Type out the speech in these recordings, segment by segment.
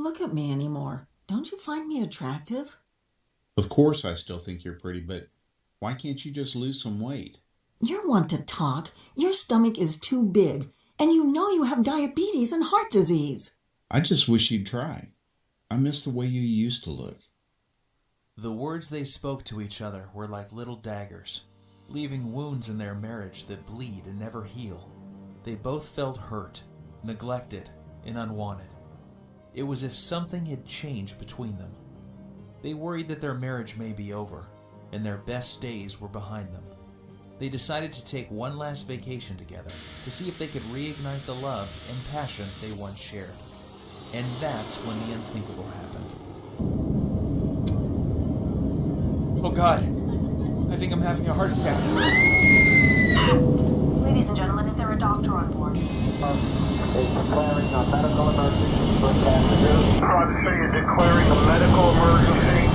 look at me anymore. Don't you find me attractive? Of course I still think you're pretty, but why can't you just lose some weight? You're one to talk. Your stomach is too big, and you know you have diabetes and heart disease. I just wish you'd try. I miss the way you used to look. The words they spoke to each other were like little daggers, leaving wounds in their marriage that bleed and never heal. They both felt hurt, neglected, and unwanted. It was as if something had changed between them. They worried that their marriage may be over, and their best days were behind them. They decided to take one last vacation together to see if they could reignite the love and passion they once shared. And that's when the unthinkable happened. Oh God, I think I'm having a heart attack. Ladies and gentlemen, is there a doctor on board? Declaring a medical emergency for passengers. Private City is declaring a medical emergency.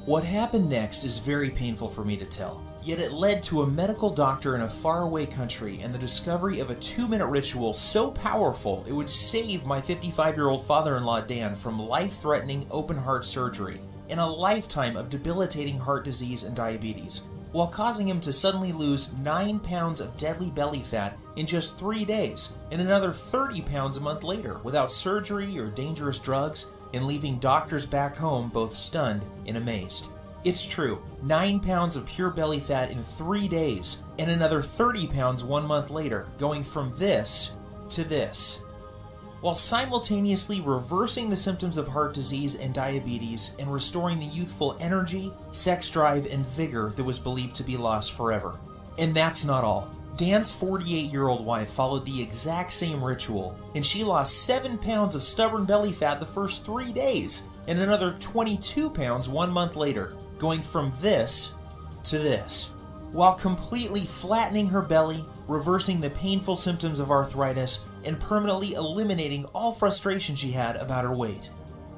What happened next is very painful for me to tell, yet it led to a medical doctor in a faraway country and the discovery of a 2-minute ritual so powerful it would save my 55-year-old father-in-law Dan from life-threatening open-heart surgery and a lifetime of debilitating heart disease and diabetes, while causing him to suddenly lose 9 pounds of deadly belly fat in just 3 days and another 30 pounds a month later without surgery or dangerous drugs, and leaving doctors back home both stunned and amazed. It's true, 9 pounds of pure belly fat in 3 days, and another 30 pounds 1 month later, going from this to this, while simultaneously reversing the symptoms of heart disease and diabetes and restoring the youthful energy, sex drive, and vigor that was believed to be lost forever. And that's not all. Dan's 48-year-old wife followed the exact same ritual, and she lost 7 pounds of stubborn belly fat the first 3 days, and another 22 pounds 1 month later, going from this to this, while completely flattening her belly, reversing the painful symptoms of arthritis, and permanently eliminating all frustration she had about her weight.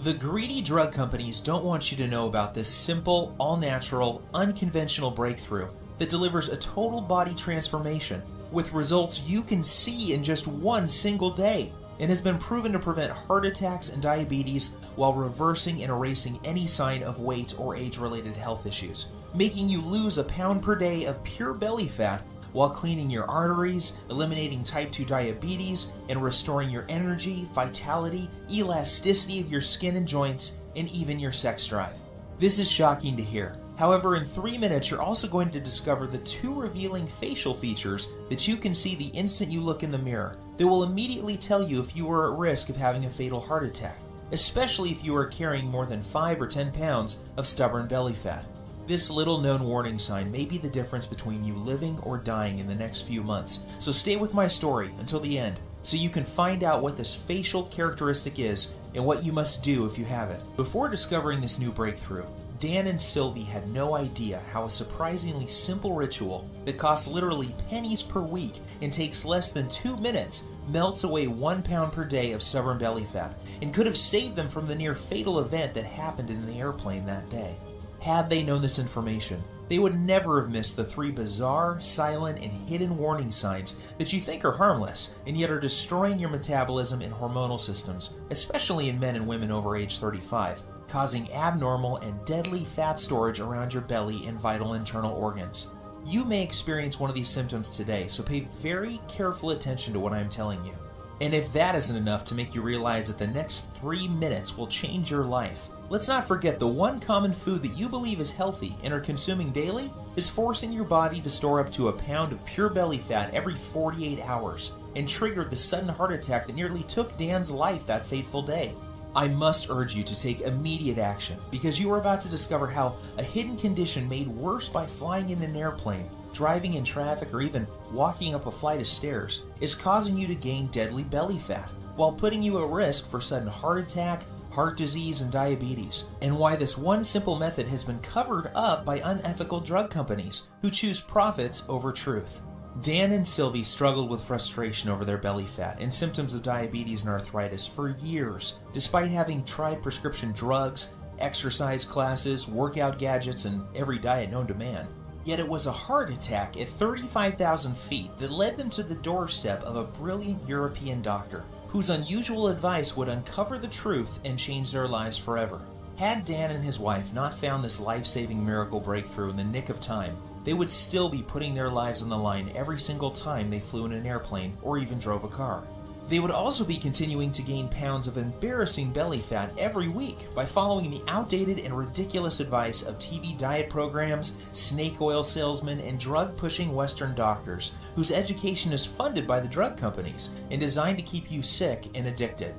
The greedy drug companies don't want you to know about this simple, all-natural, unconventional breakthrough that delivers a total body transformation with results you can see in just one single day, and has been proven to prevent heart attacks and diabetes while reversing and erasing any sign of weight or age-related health issues, making you lose a pound per day of pure belly fat while cleaning your arteries, eliminating type 2 diabetes, and restoring your energy, vitality, elasticity of your skin and joints, and even your sex drive. This is shocking to hear. However, in 3 minutes, you're also going to discover the 2 revealing facial features that you can see the instant you look in the mirror that will immediately tell you if you are at risk of having a fatal heart attack, especially if you are carrying more than 5 or 10 pounds of stubborn belly fat. This little-known warning sign may be the difference between you living or dying in the next few months, so stay with my story until the end so you can find out what this facial characteristic is and what you must do if you have it. Before discovering this new breakthrough, Dan and Sylvie had no idea how a surprisingly simple ritual that costs literally pennies per week and takes less than 2 minutes melts away 1 pound per day of stubborn belly fat and could have saved them from the near fatal event that happened in the airplane that day. Had they known this information, they would never have missed the 3 bizarre, silent, and hidden warning signs that you think are harmless and yet are destroying your metabolism and hormonal systems, especially in men and women over age 35. Causing abnormal and deadly fat storage around your belly and vital internal organs. You may experience one of these symptoms today, so pay very careful attention to what I am telling you. And if that isn't enough to make you realize that the next 3 minutes will change your life, let's not forget the one common food that you believe is healthy and are consuming daily is forcing your body to store up to a pound of pure belly fat every 48 hours and triggered the sudden heart attack that nearly took Dan's life that fateful day. I must urge you to take immediate action because you are about to discover how a hidden condition made worse by flying in an airplane, driving in traffic, or even walking up a flight of stairs is causing you to gain deadly belly fat while putting you at risk for sudden heart attack, heart disease, and diabetes, and why this one simple method has been covered up by unethical drug companies who choose profits over truth. Dan and Sylvie struggled with frustration over their belly fat and symptoms of diabetes and arthritis for years, despite having tried prescription drugs, exercise classes, workout gadgets, and every diet known to man. Yet it was a heart attack at 35,000 feet that led them to the doorstep of a brilliant European doctor whose unusual advice would uncover the truth and change their lives forever. Had Dan and his wife not found this life-saving miracle breakthrough in the nick of time, they would still be putting their lives on the line every single time they flew in an airplane or even drove a car. They would also be continuing to gain pounds of embarrassing belly fat every week by following the outdated and ridiculous advice of TV diet programs, snake oil salesmen, and drug-pushing Western doctors whose education is funded by the drug companies and designed to keep you sick and addicted.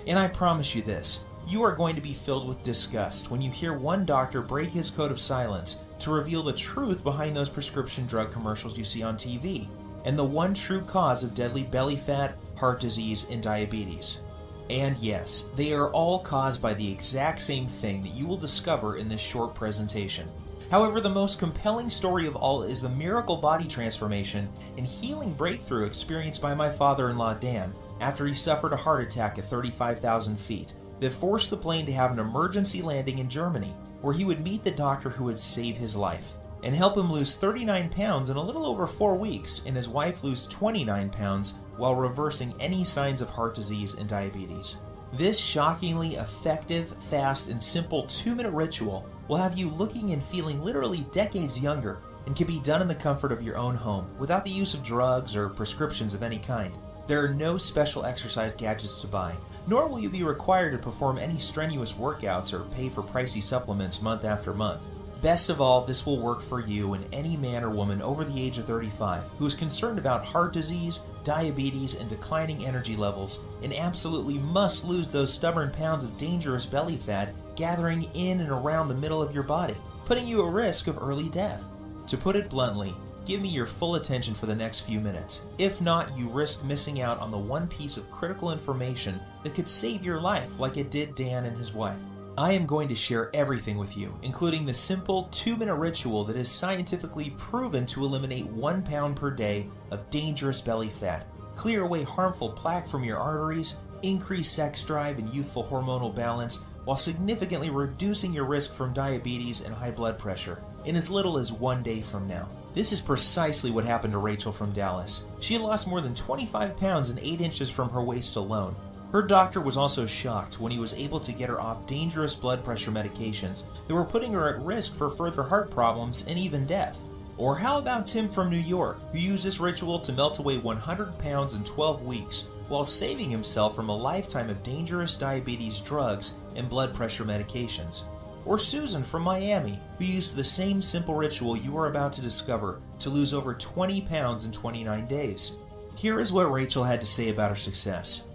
And I promise you this, you are going to be filled with disgust when you hear one doctor break his code of silence to reveal the truth behind those prescription drug commercials you see on TV, and the one true cause of deadly belly fat, heart disease, and diabetes. And yes, they are all caused by the exact same thing that you will discover in this short presentation. However, the most compelling story of all is the miracle body transformation and healing breakthrough experienced by my father-in-law Dan after he suffered a heart attack at 35,000 feet that forced the plane to have an emergency landing in Germany, where he would meet the doctor who would save his life and help him lose 39 pounds in a little over 4 weeks, and his wife lose 29 pounds while reversing any signs of heart disease and diabetes. This shockingly effective, fast, and simple 2-minute ritual will have you looking and feeling literally decades younger and can be done in the comfort of your own home without the use of drugs or prescriptions of any kind. There are no special exercise gadgets to buy, nor will you be required to perform any strenuous workouts or pay for pricey supplements month after month. Best of all, this will work for you and any man or woman over the age of 35 who is concerned about heart disease, diabetes, and declining energy levels, and absolutely must lose those stubborn pounds of dangerous belly fat gathering in and around the middle of your body, putting you at risk of early death. To put it bluntly, give me your full attention for the next few minutes. If not, you risk missing out on the one piece of critical information that could save your life like it did Dan and his wife. I am going to share everything with you, including the simple 2-minute ritual that is scientifically proven to eliminate 1 pound per day of dangerous belly fat, clear away harmful plaque from your arteries, increase sex drive and youthful hormonal balance, while significantly reducing your risk from diabetes and high blood pressure in as little as 1 day from now. This is precisely what happened to Rachel from Dallas. She had lost more than 25 pounds and 8 inches from her waist alone. Her doctor was also shocked when he was able to get her off dangerous blood pressure medications that were putting her at risk for further heart problems and even death. Or how about Tim from New York, who used this ritual to melt away 100 pounds in 12 weeks while saving himself from a lifetime of dangerous diabetes drugs and blood pressure medications. Or Susan from Miami, who used the same simple ritual you are about to discover to lose over 20 pounds in 29 days. Here is what Rachel had to say about her success.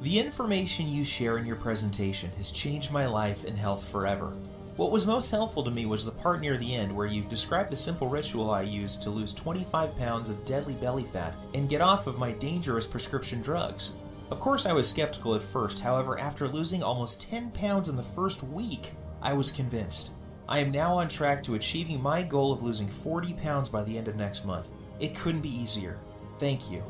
The information you share in your presentation has changed my life and health forever. What was most helpful to me was the part near the end where you described the simple ritual I used to lose 25 pounds of deadly belly fat and get off of my dangerous prescription drugs. Of course, I was skeptical at first, however, after losing almost 10 pounds in the first week, I was convinced. I am now on track to achieving my goal of losing 40 pounds by the end of next month. It couldn't be easier. Thank you.